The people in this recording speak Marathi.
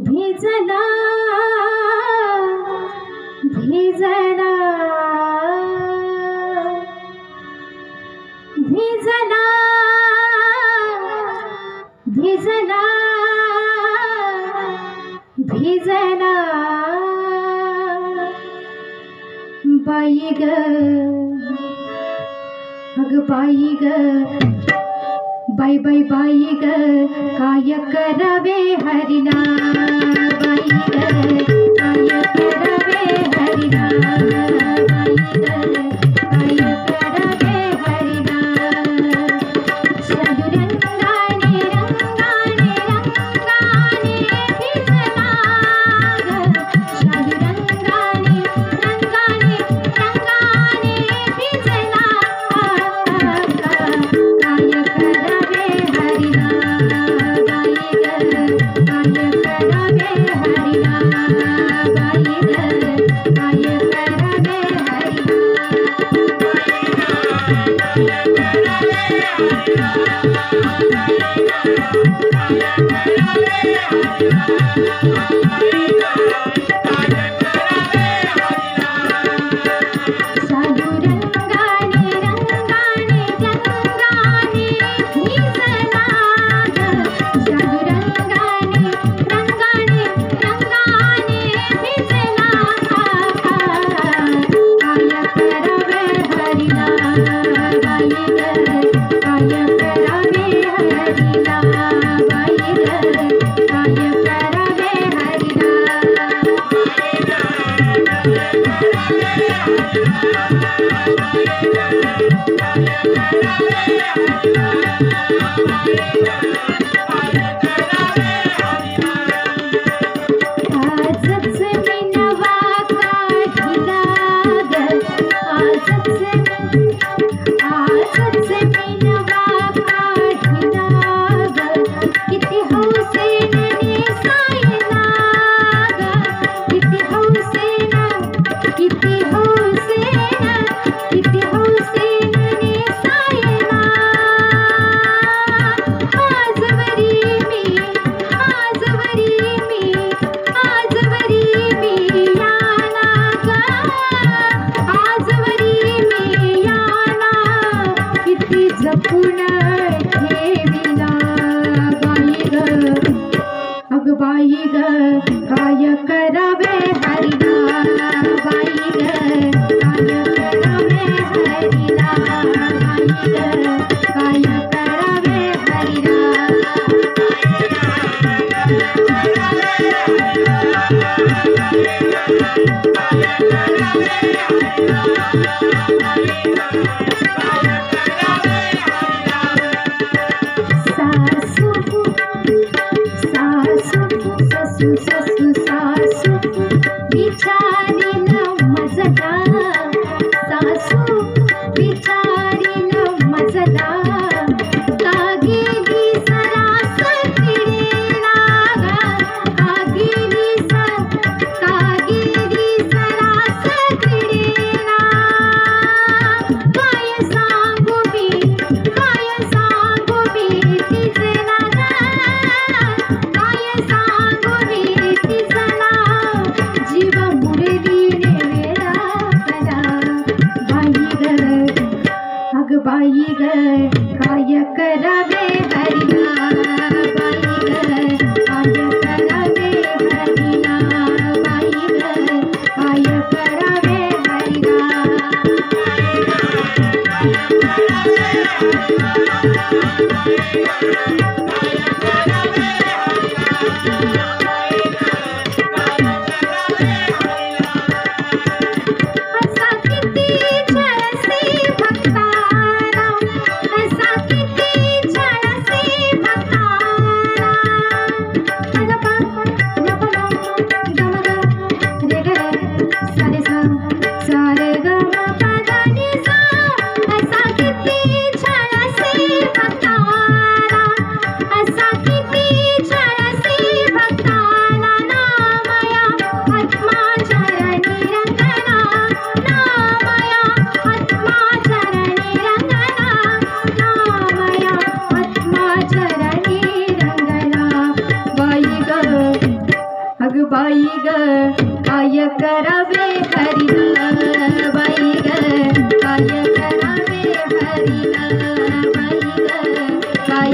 भिजला भिजला भिजला भिजला भिजला भिजला बाई ग अग बाई ग बाई बाई बाई ग काय करावे हरिना बाई ग काय करावे हरिना बाई ग काय करावे हरिना रंगाने रंगाने रंगाने भिजला ग शालू रंगाने रंगाने रंगाने भिजला काय करावे हरिना बाई ग काय करावे हरिना बाई ग काय करावे शालू रंगाने रंगाने रंगाने भिजला ग शालू रंगाने रंगाने रंगाने भिजला काय करावे हरिना बाई ग काय करावे हरिना बाई ग काय करावे हरिना आजच मी नवा काढिला ग आजच मी नवा काढिला ग किती हौसेने नेसायला ग किती हौसेने किती हौसेने किती हौसेने नेसायला आजवरी मी याना ग आजवरी मी याना किती जपून ठेविला बाई ग अग बाई ग काय करावे हरिना बाई ग काय करावे हरिना बाई ग काय करावे हरिना सासू सासू ससू ससू सासू बिचारी न मजदा सासू बिचारी न मजदा कागेली सरास किडेला ग कागेली सरास किडेला काय सांगू मी तिजला ग काय सांगू मी तिजला जीव मुरलीने वेळा करा बाई ग अग बाई ग काय करावे हरिना बाई ग काय करावे हरिना बाई ग काय करावे हरिना असा किती छळसी भक्तारा असा किती छळसी भक्तारा रे ग सारे सा सारे ग म प द नि सा असा किती छळसी भक्तारा काय करावे हरीला बाई ग काय करावे हरीला बाई ग काय